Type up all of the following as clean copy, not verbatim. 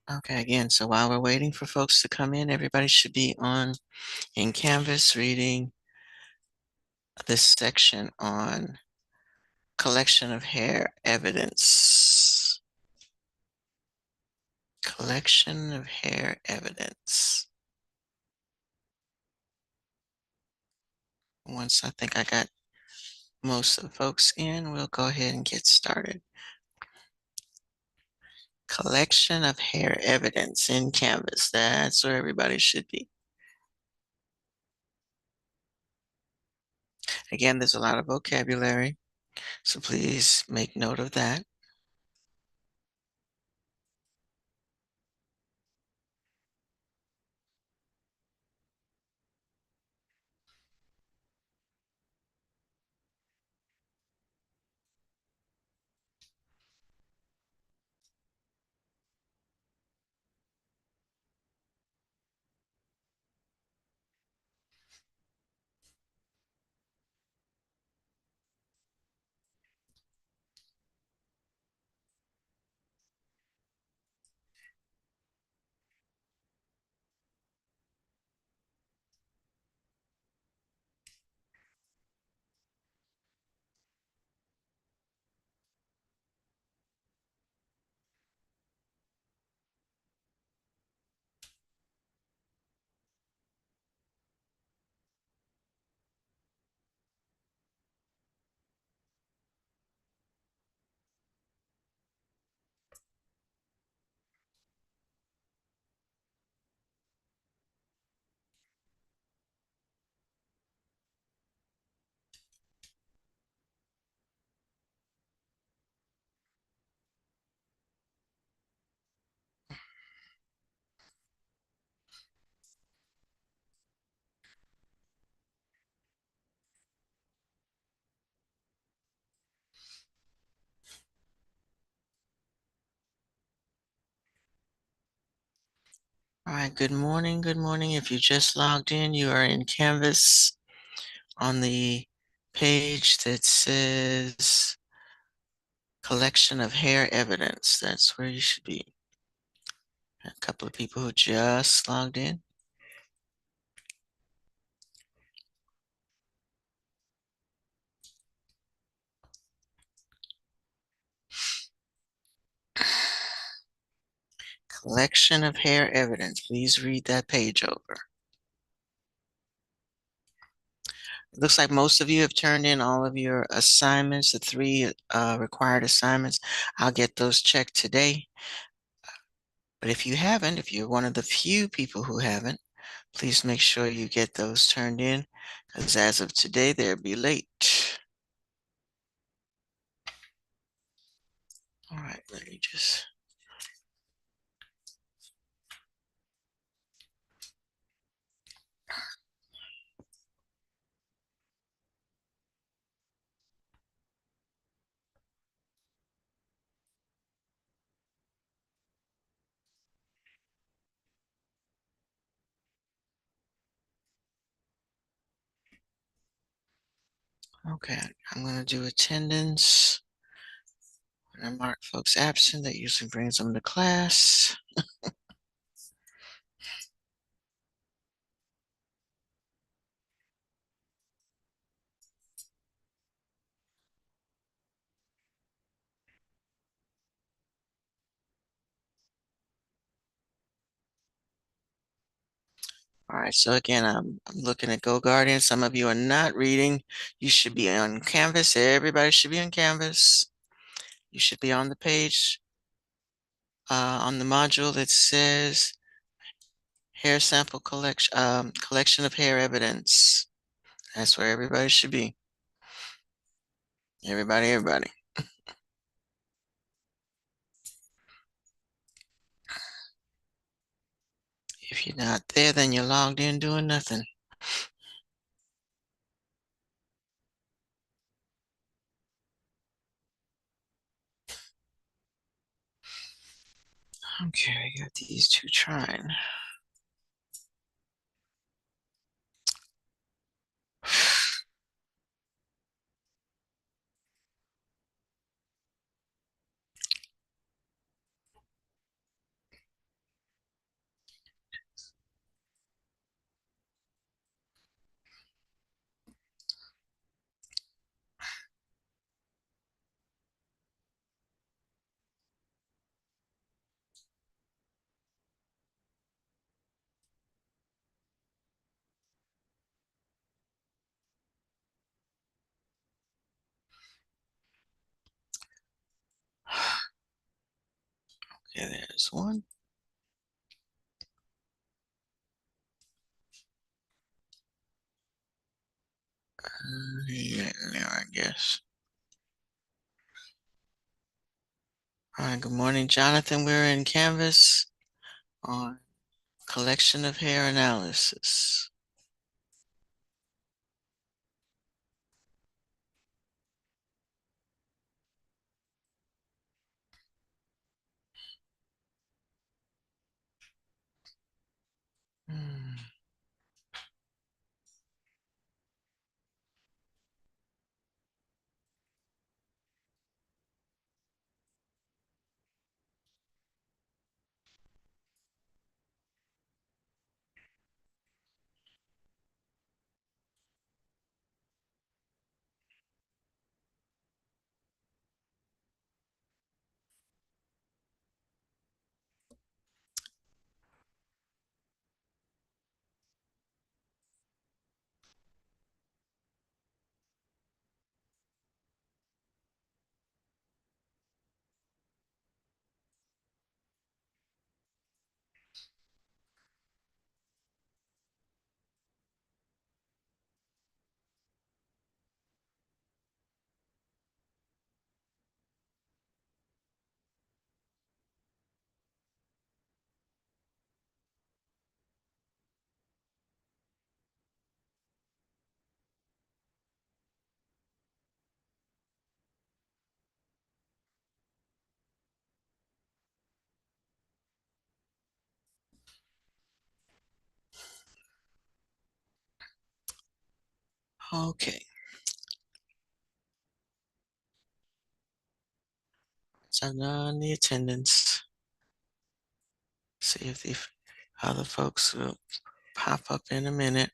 Okay, again, so while we're waiting for folks to come in, everybody should be on in Canvas reading this section on collection of hair evidence. Collection of hair evidence. Once I think I got most of the folks in, we'll go ahead and get started. Collection of hair evidence in Canvas. That's where everybody should be. Again, there's a lot of vocabulary, so please make note of that. All right, good morning. Good morning. If you just logged in, you are in Canvas on the page that says collection of hair evidence. That's where you should be. A couple of people who just logged in. Collection of hair evidence. Please read that page over. It looks like most of you have turned in all of your assignments, the three required assignments. I'll get those checked today. But if you haven't, if you're one of the few people who haven't, please make sure you get those turned in, because as of today, they'll be late. All right, let me just. Okay, I'm going to do attendance. I mark folks absent. That usually brings them to class. All right, so again, I'm looking at Go Guardian. Some of you are not reading. You should be on Canvas. Everybody should be on Canvas. You should be on the page, on the module that says hair sample collection, collection of hair evidence. That's where everybody should be. Everybody. If you're not there, then you're logged in doing nothing. Okay, I got these two trying. Okay, there's one. Yeah, there, I guess. All right, good morning, Jonathan. We're in Canvas on collection of hair analysis. Hmm. Okay, so now on the attendance. See if the other folks will pop up in a minute.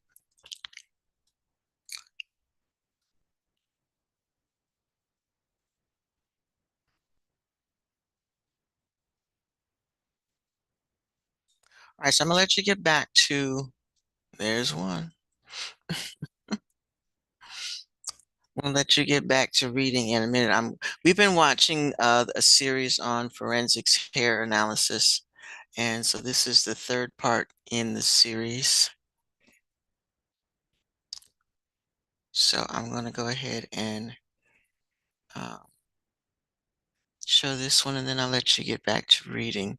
All right, so I'm gonna let you get back to, there's one. I'm gonna let you get back to reading in a minute. We've been watching a series on forensics hair analysis, and so this is the third part in the series. So I'm gonna go ahead and uh, show this one, and then I'll let you get back to reading.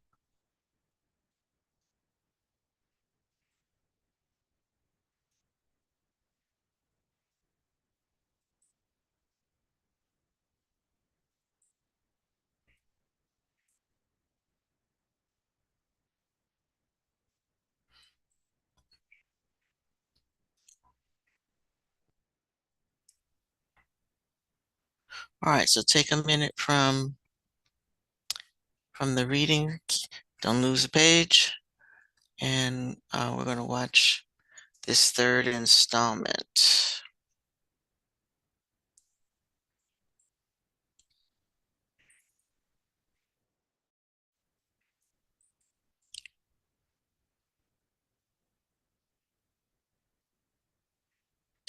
All right, so take a minute from the reading. Don't lose a page, and we're gonna watch this third installment.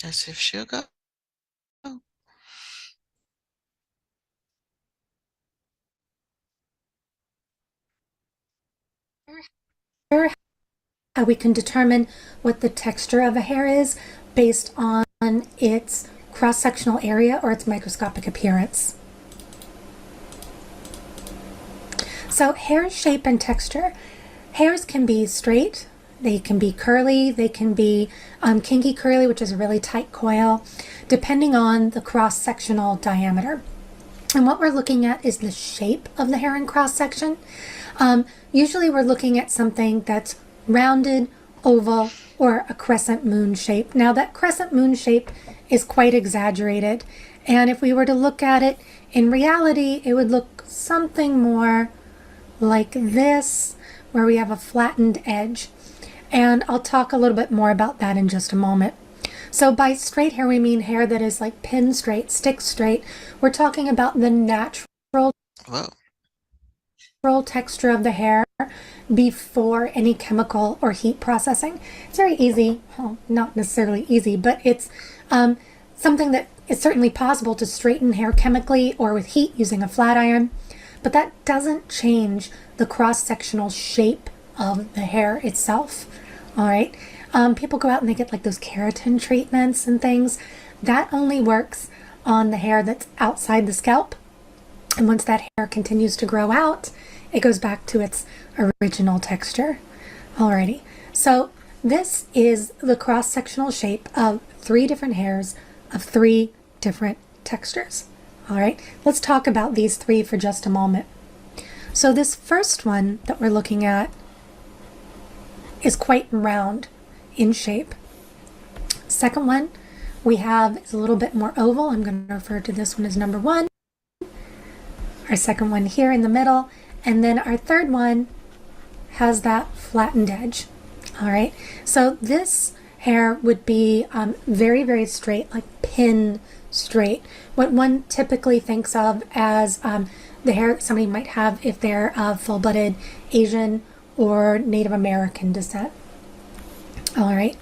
As if she'll go. How we can determine what the texture of a hair is based on its cross-sectional area or its microscopic appearance. So hair shape and texture. Hairs can be straight, they can be curly, they can be kinky curly, which is a really tight coil, depending on the cross-sectional diameter. And what we're looking at is the shape of the hair in cross-section. Usually we're looking at something that's rounded, oval, or a crescent moon shape. Now that crescent moon shape is quite exaggerated, and if we were to look at it in reality, it would look something more like this, where we have a flattened edge. And I'll talk a little bit more about that in just a moment. So by straight hair, we mean hair that is like pin straight, stick straight. We're talking about the natural Whoa. texture of the hair before any chemical or heat processing. It's very easy, well, not necessarily easy, but it's something that is certainly possible to straighten hair chemically or with heat using a flat iron. but that doesn't change the cross-sectional shape of the hair itself. All right. People go out and they get like those keratin treatments and things. That only works on the hair that's outside the scalp. And once that hair continues to grow out, it goes back to its original texture. Alrighty. So this is the cross-sectional shape of 3 different hairs of 3 different textures. All right. Let's talk about these 3 for just a moment. So this first one that we're looking at is quite round in shape. Second one we have is a little bit more oval. I'm going to refer to this one as number 1. Our second one here in the middle, and then our third one has that flattened edge. All right, so this hair would be very, very straight, like pin straight. What one typically thinks of as the hair that somebody might have if they're of full-blooded Asian or Native American descent. All right.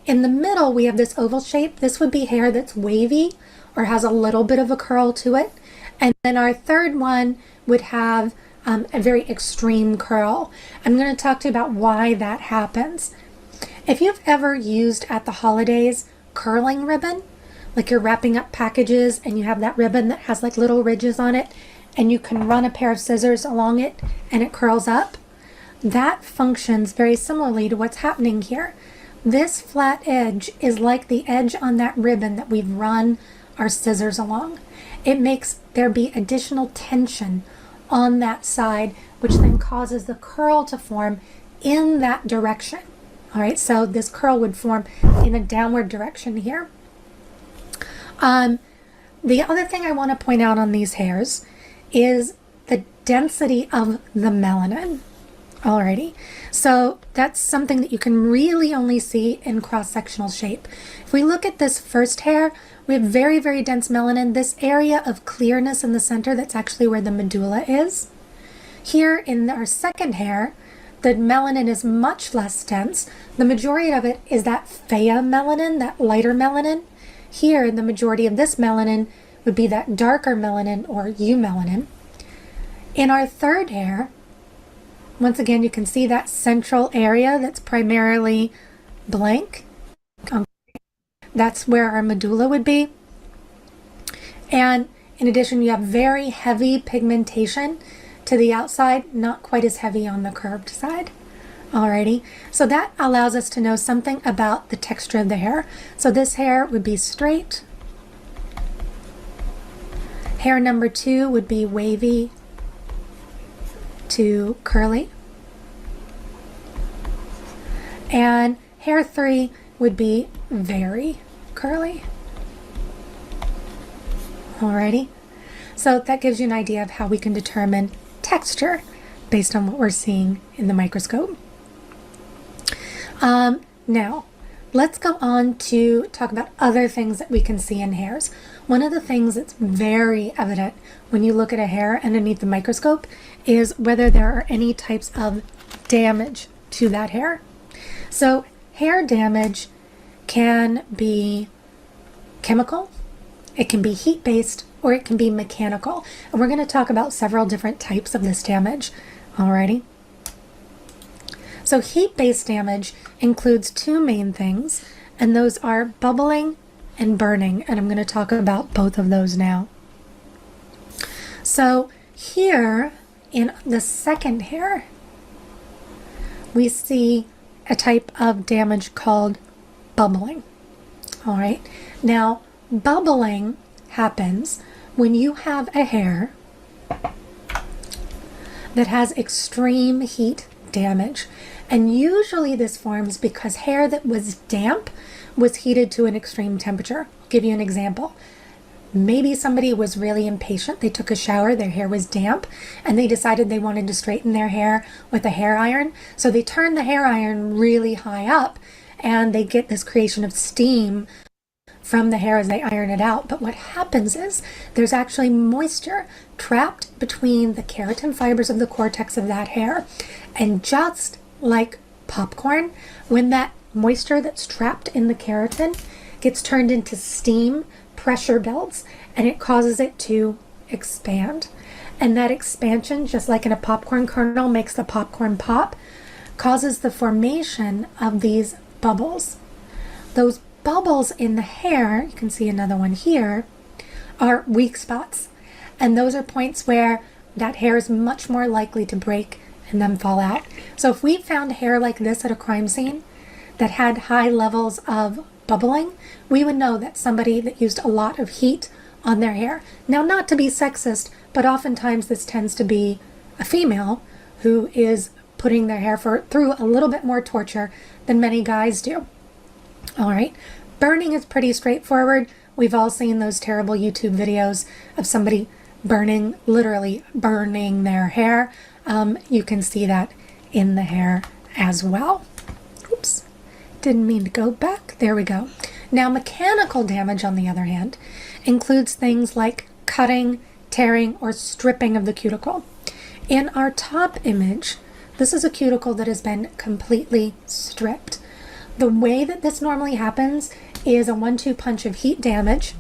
In the middle, we have this oval shape. This would be hair that's wavy or has a little bit of a curl to it. And then our third one would have a very extreme curl. I'm going to talk to you about why that happens. If you've ever used at the holidays curling ribbon, like you're wrapping up packages and you have that ribbon that has like little ridges on it, and you can run a pair of scissors along it and it curls up, that functions very similarly to what's happening here. This flat edge is like the edge on that ribbon that we've run our scissors along. It makes there be additional tension on that side, which then causes the curl to form in that direction. All right, so this curl would form in a downward direction here. The other thing I want to point out on these hairs is the density of the melanin. Alrighty, so that's something that you can really only see in cross-sectional shape. If we look at this first hair, we have very, very dense melanin. This area of clearness in the center, that's actually where the medulla is. Here in our second hair, the melanin is much less dense. The majority of it is that pheomelanin, that lighter melanin. Here, the majority of this melanin would be that darker melanin or eumelanin. In our third hair, once again, you can see that central area that's primarily blank. That's where our medulla would be. And in addition, you have very heavy pigmentation to the outside, not quite as heavy on the curved side. Alrighty, so that allows us to know something about the texture of the hair. So this hair would be straight. Hair number 2 would be wavy to curly. And hair 3 would be very curly. Alrighty, so that gives you an idea of how we can determine texture based on what we're seeing in the microscope. Now, let's go on to talk about other things that we can see in hairs. One of the things that's very evident when you look at a hair underneath the microscope is whether there are any types of damage to that hair. So hair damage can be chemical, it can be heat-based, or it can be mechanical. And we're going to talk about several different types of this damage. Alrighty. So heat-based damage includes 2 main things, and those are bubbling and burning, and I'm going to talk about both of those now. So here in the second hair, we see a type of damage called bubbling. All right. Now, bubbling happens when you have a hair that has extreme heat damage. And usually this forms because hair that was damp was heated to an extreme temperature. I'll give you an example. Maybe somebody was really impatient. They took a shower, their hair was damp, and they decided they wanted to straighten their hair with a hair iron. So they turn the hair iron really high up, and they get this creation of steam from the hair as they iron it out. But what happens is there's actually moisture trapped between the keratin fibers of the cortex of that hair. And just like popcorn, when that moisture that's trapped in the keratin gets turned into steam, pressure builds, and it causes it to expand. And that expansion, just like in a popcorn kernel, makes the popcorn pop, causes the formation of these bubbles. Those bubbles in the hair, you can see another one here, are weak spots. And those are points where that hair is much more likely to break and then fall out. So if we found hair like this at a crime scene that had high levels of bubbling, we would know that somebody that used a lot of heat on their hair. Now, not to be sexist, but oftentimes this tends to be a female who is putting their hair through a little bit more torture than many guys do. All right, burning is pretty straightforward. We've all seen those terrible YouTube videos of somebody burning, literally burning their hair. You can see that in the hair as well. Oops, didn't mean to go back. There we go. Now, mechanical damage, on the other hand, includes things like cutting, tearing, or stripping of the cuticle. In our top image, this is a cuticle that has been completely stripped. The way that this normally happens is a 1-2 punch of heat damage,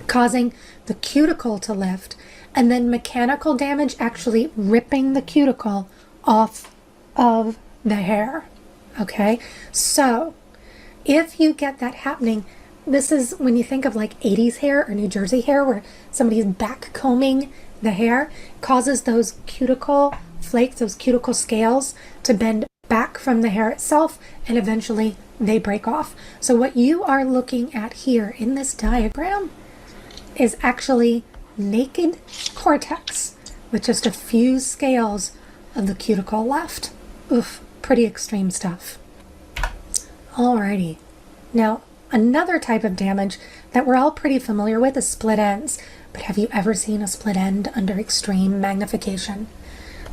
causing the cuticle to lift, and then mechanical damage actually ripping the cuticle off of the hair. Okay, so if you get that happening, this is when you think of like 80s hair or New Jersey hair where somebody's back combing the hair, causes those cuticle flakes, those cuticle scales to bend back from the hair itself, and eventually they break off. So what you are looking at here in this diagram is actually naked cortex with just a few scales of the cuticle left. Oof, pretty extreme stuff. Alrighty. Now, another type of damage that we're all pretty familiar with is split ends. But have you ever seen a split end under extreme magnification?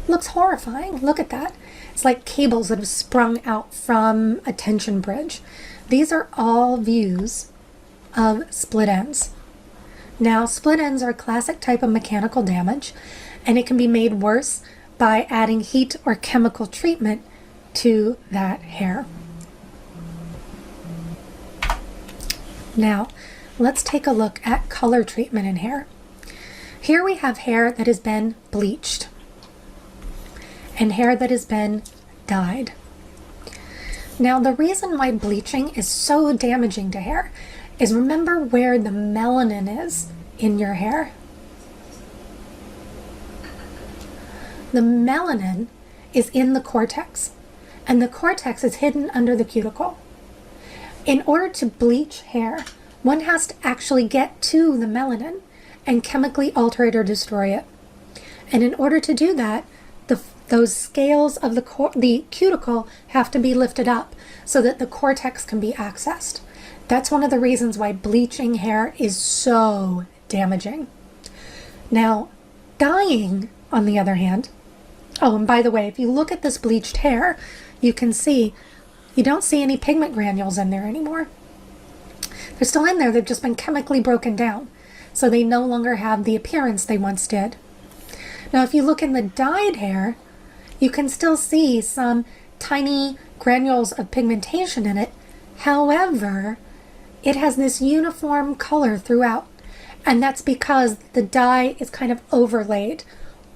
Looks horrifying. Look at that. It's like cables that have sprung out from a tension bridge. These are all views of split ends. Now, split ends are a classic type of mechanical damage, and it can be made worse by adding heat or chemical treatment to that hair. Now, let's take a look at color treatment in hair. Here we have hair that has been bleached and hair that has been dyed. Now, the reason why bleaching is so damaging to hair is, remember where the melanin is in your hair? The melanin is in the cortex, and the cortex is hidden under the cuticle. In order to bleach hair, one has to actually get to the melanin and chemically alter it or destroy it. And in order to do that, those scales of the cuticle have to be lifted up so that the cortex can be accessed. That's one of the reasons why bleaching hair is so damaging. Now, dyeing, on the other hand, oh, and by the way, if you look at this bleached hair, you can see you don't see any pigment granules in there anymore. They're still in there, they've just been chemically broken down, so they no longer have the appearance they once did. Now, if you look in the dyed hair, you can still see some tiny granules of pigmentation in it. However, it has this uniform color throughout, and that's because the dye is kind of overlaid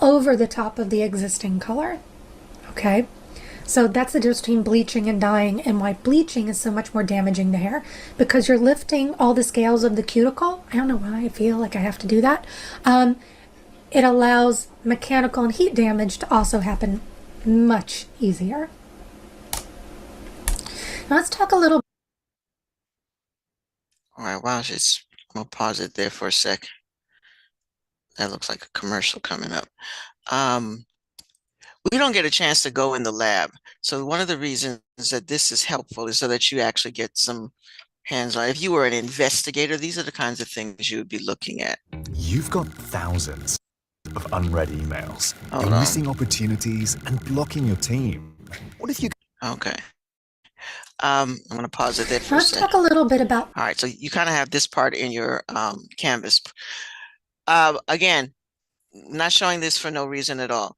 over the top of the existing color. Okay? So that's the difference between bleaching and dyeing, and why bleaching is so much more damaging to hair, because you're lifting all the scales of the cuticle. I don't know why I feel like I have to do that. It allows mechanical and heat damage to also happen much easier. Now let's talk a little. All right, wow, I'm gonna pause it there for a sec. That looks like a commercial coming up. We don't get a chance to go in the lab. So one of the reasons that this is helpful is so that you actually get some hands-on. If you were an investigator, these are the kinds of things you would be looking at. You've got thousands of unread emails. Hold You're on. missing opportunities and blocking your team. What if you... Okay. I'm gonna pause it there for a Let's sec. talk a little bit about. All right, so you kind of have this part in your canvas. Again, not showing this for no reason at all.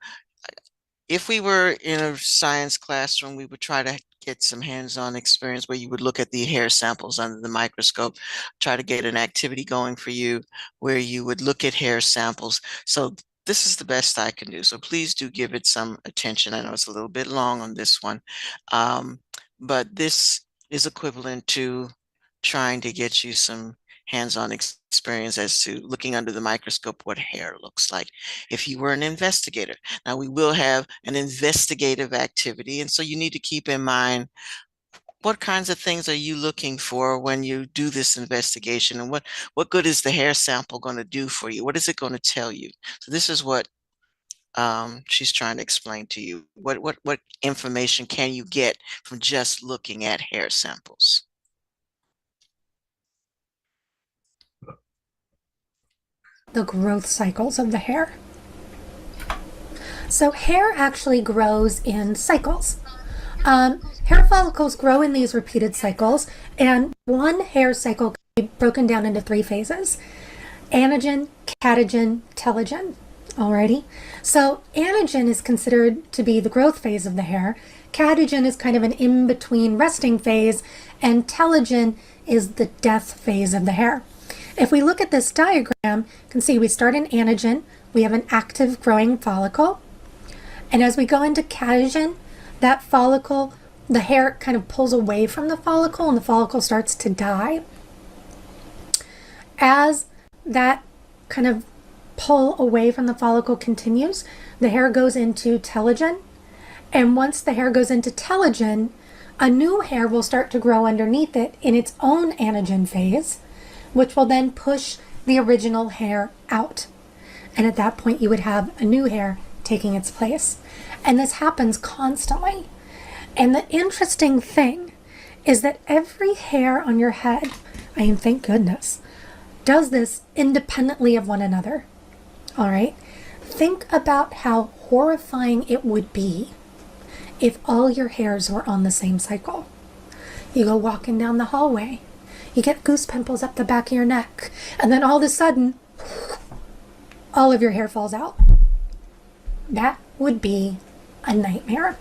If we were in a science classroom, we would try to get some hands-on experience where you would look at the hair samples under the microscope, try to get an activity going for you where you would look at hair samples. So this is the best I can do. So please do give it some attention. I know it's a little bit long on this one, but this is equivalent to trying to get you some hands-on experience as to looking under the microscope what hair looks like if you were an investigator. Now we will have an investigative activity, and so you need to keep in mind what kinds of things are you looking for when you do this investigation, and what good is the hair sample going to do for you? What is it going to tell you? So this is what she's trying to explain to you. What information can you get from just looking at hair samples? The growth cycles of the hair. So hair actually grows in cycles. Hair follicles grow in these repeated cycles, and one hair cycle can be broken down into 3 phases: anagen, catagen, telogen. Alrighty. So anagen is considered to be the growth phase of the hair. Catagen is kind of an in-between resting phase, and telogen is the death phase of the hair. If we look at this diagram, you can see we start in anagen, we have an active growing follicle, and as we go into catagen, that follicle, the hair kind of pulls away from the follicle and the follicle starts to die. As that kind of pull away from the follicle continues, the hair goes into telogen, and once the hair goes into telogen, a new hair will start to grow underneath it in its own anagen phase, which will then push the original hair out. And at that point, you would have a new hair taking its place. And this happens constantly. And the interesting thing is that every hair on your head, I mean, thank goodness, does this independently of one another. All right? Think about how horrifying it would be if all your hairs were on the same cycle. You go walking down the hallway, you get goose pimples up the back of your neck, and then all of a sudden, all of your hair falls out. That would be a nightmare.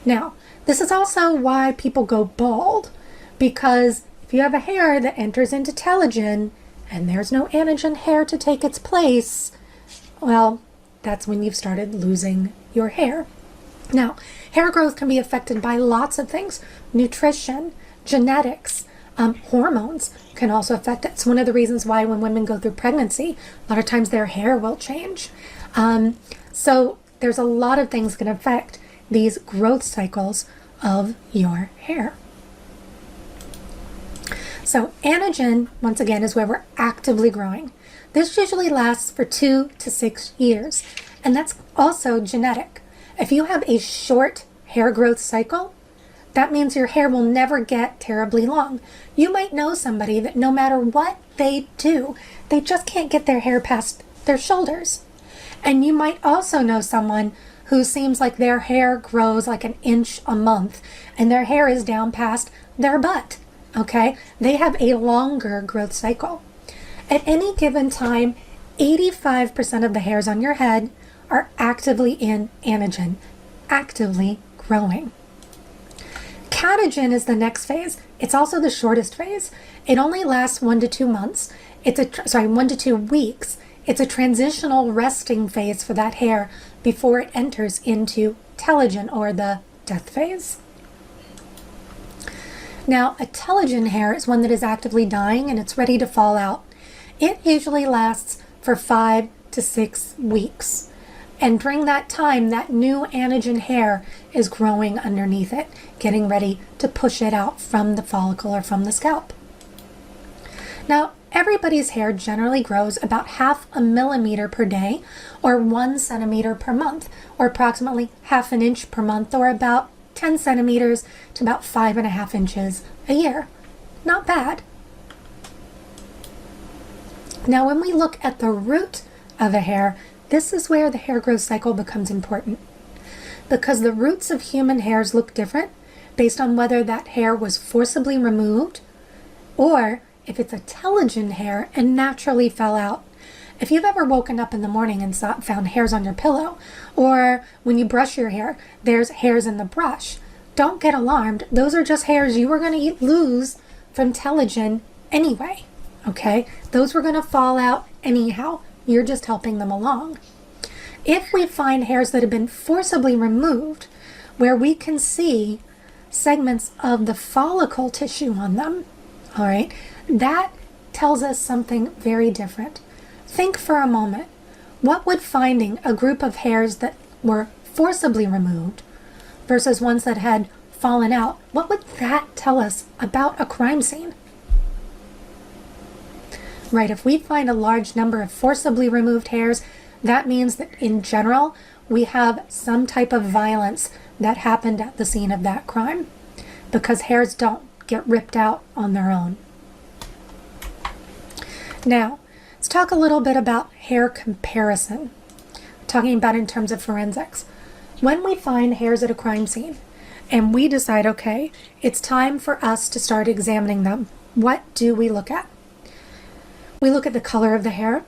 Now, this is also why people go bald, because if you have a hair that enters into telogen and there's no anagen hair to take its place, well, that's when you've started losing your hair. Now, hair growth can be affected by lots of things: nutrition, genetics, hormones can also affect it. It's one of the reasons why when women go through pregnancy, a lot of times their hair will change. So there's a lot of things that can affect these growth cycles of your hair. So anagen, once again, is where we're actively growing. This usually lasts for 2 to 6 years, and that's also genetic. If you have a short hair growth cycle, that means your hair will never get terribly long. You might know somebody that no matter what they do, they just can't get their hair past their shoulders. And you might also know someone who seems like their hair grows like 1 inch a month and their hair is down past their butt. Okay? They have a longer growth cycle. At any given time, 85% of the hairs on your head are actively in anagen, actively growing. Catagen is the next phase. It's also the shortest phase. It only lasts 1 to 2 months. 1 to 2 weeks. It's a transitional resting phase for that hair before it enters into telogen, or the death phase. Now, a telogen hair is one that is actively dying and it's ready to fall out. It usually lasts for 5 to 6 weeks. And during that time, that new anagen hair is growing underneath it, getting ready to push it out from the follicle or from the scalp. Now, everybody's hair generally grows about 0.5 millimeter per day, or 1 centimeter per month, or approximately 0.5 inch per month, or about 10 centimeters to about 5.5 inches a year. Not bad. Now, when we look at the root of a hair, this is where the hair growth cycle becomes important, because the roots of human hairs look different based on whether that hair was forcibly removed or if it's a telogen hair and naturally fell out. If you've ever woken up in the morning and found hairs on your pillow, or when you brush your hair, there's hairs in the brush, Don't get alarmed. Those are just hairs you were going to lose from telogen anyway. Okay? Those were going to fall out anyhow. You're just helping them along. If we find hairs that have been forcibly removed, where we can see segments of the follicle tissue on them, all right, that tells us something very different. Think for a moment. What would finding a group of hairs that were forcibly removed versus ones that had fallen out, what would that tell us about a crime scene? Right, if we find a large number of forcibly removed hairs, that means that in general, we have some type of violence that happened at the scene of that crime, because hairs don't get ripped out on their own. Now, let's talk a little bit about hair comparison, talking about in terms of forensics. When we find hairs at a crime scene and we decide, okay, it's time for us to start examining them, what do we look at? We look at the color of the hair,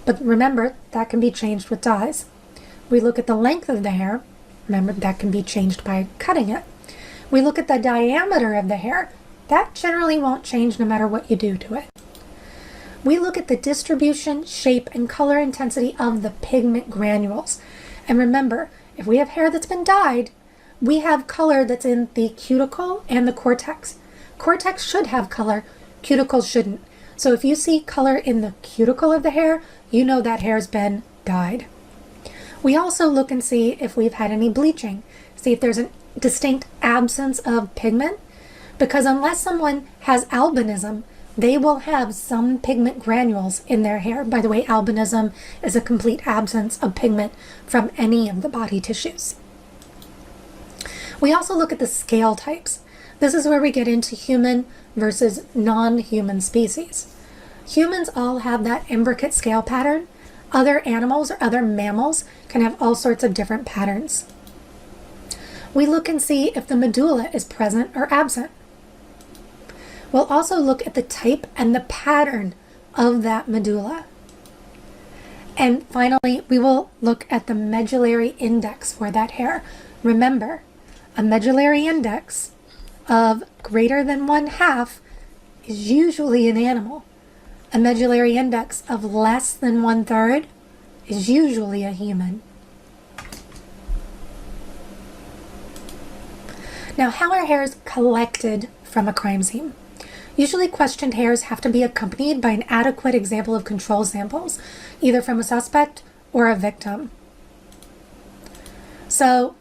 but remember, that can be changed with dyes. We look at the length of the hair. Remember, that can be changed by cutting it. We look at the diameter of the hair. That generally won't change no matter what you do to it. We look at the distribution, shape, and color intensity of the pigment granules. And remember, if we have hair that's been dyed, we have color that's in the cuticle and the cortex. Cortex should have color, cuticles shouldn't. So if you see color in the cuticle of the hair, you know that hair's been dyed. We also look and see if we've had any bleaching, see if there's a distinct absence of pigment, because unless someone has albinism, they will have some pigment granules in their hair. By the way, albinism is a complete absence of pigment from any of the body tissues. We also look at the scale types. This is where we get into human versus non-human species. Humans all have that imbricate scale pattern. Other animals or other mammals can have all sorts of different patterns. We look and see if the medulla is present or absent. We'll also look at the type and the pattern of that medulla. And finally, we will look at the medullary index for that hair. Remember, a medullary index of greater than 1/2 is usually an animal. A medullary index of less than 1/3 is usually a human. Now, how are hairs collected from a crime scene? Usually questioned hairs have to be accompanied by an adequate example of control samples, either from a suspect or a victim. So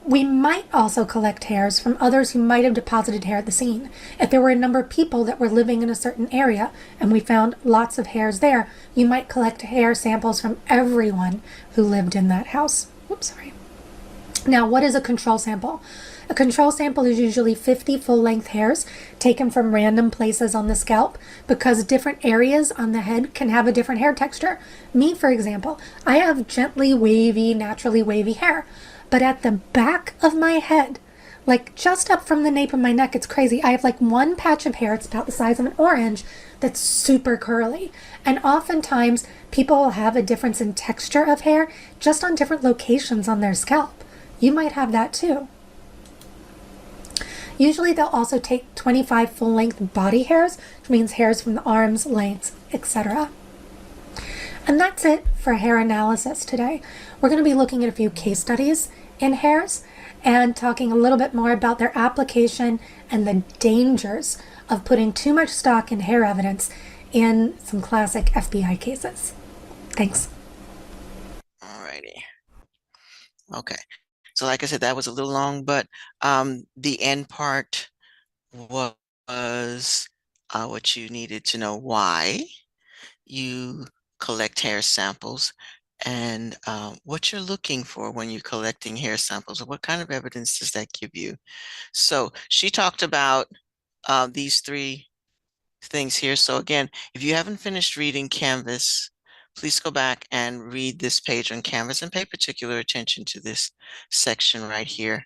we might also collect hairs from others who might have deposited hair at the scene. If there were a number of people that were living in a certain area and we found lots of hairs there, you might collect hair samples from everyone who lived in that house. Oops, sorry. Now, what is a control sample? A control sample is usually 50 full-length hairs taken from random places on the scalp, because different areas on the head can have a different hair texture. Me, for example, I have gently wavy, naturally wavy hair, but at the back of my head, like just up from the nape of my neck, it's crazy. I have like one patch of hair, it's about the size of an orange, that's super curly. And oftentimes people will have a difference in texture of hair just on different locations on their scalp. You might have that too. Usually they'll also take 25 full-length body hairs, which means hairs from the arms, legs, etc. And that's it for hair analysis today. We're going to be looking at a few case studies in hairs and talking a little bit more about their application and the dangers of putting too much stock in hair evidence in some classic FBI cases. Thanks. Alrighty. Okay. So like I said, that was a little long, but the end part was what you needed to know: why you collect hair samples and what you're looking for when you're collecting hair samples, or what kind of evidence does that give you. So she talked about these three things here. So again, if you haven't finished reading Canvas, please go back and read this page on Canvas and pay particular attention to this section right here,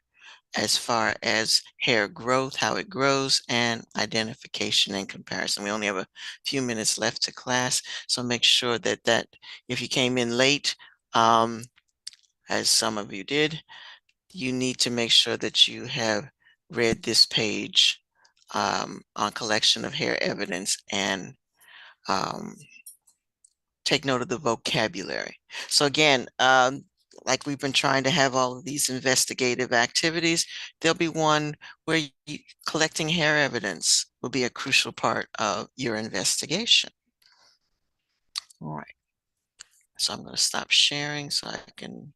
as far as hair growth, how it grows, and identification and comparison. We only have a few minutes left to class, so make sure that if you came in late, as some of you did, you need to make sure that you have read this page on collection of hair evidence and take note of the vocabulary. So again, like we've been trying to have all of these investigative activities, there'll be one where collecting hair evidence will be a crucial part of your investigation. All right. So I'm going to stop sharing so I can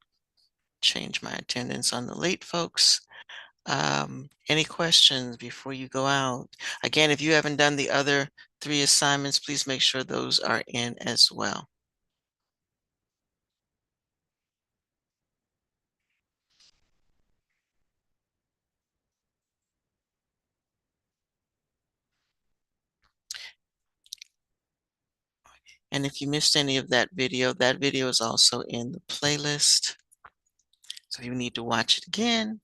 change my attendance on the late folks. Any questions before you go out? Again, if you haven't done the other 3 assignments, please make sure those are in as well. And if you missed any of that video is also in the playlist. So if you need to watch it again,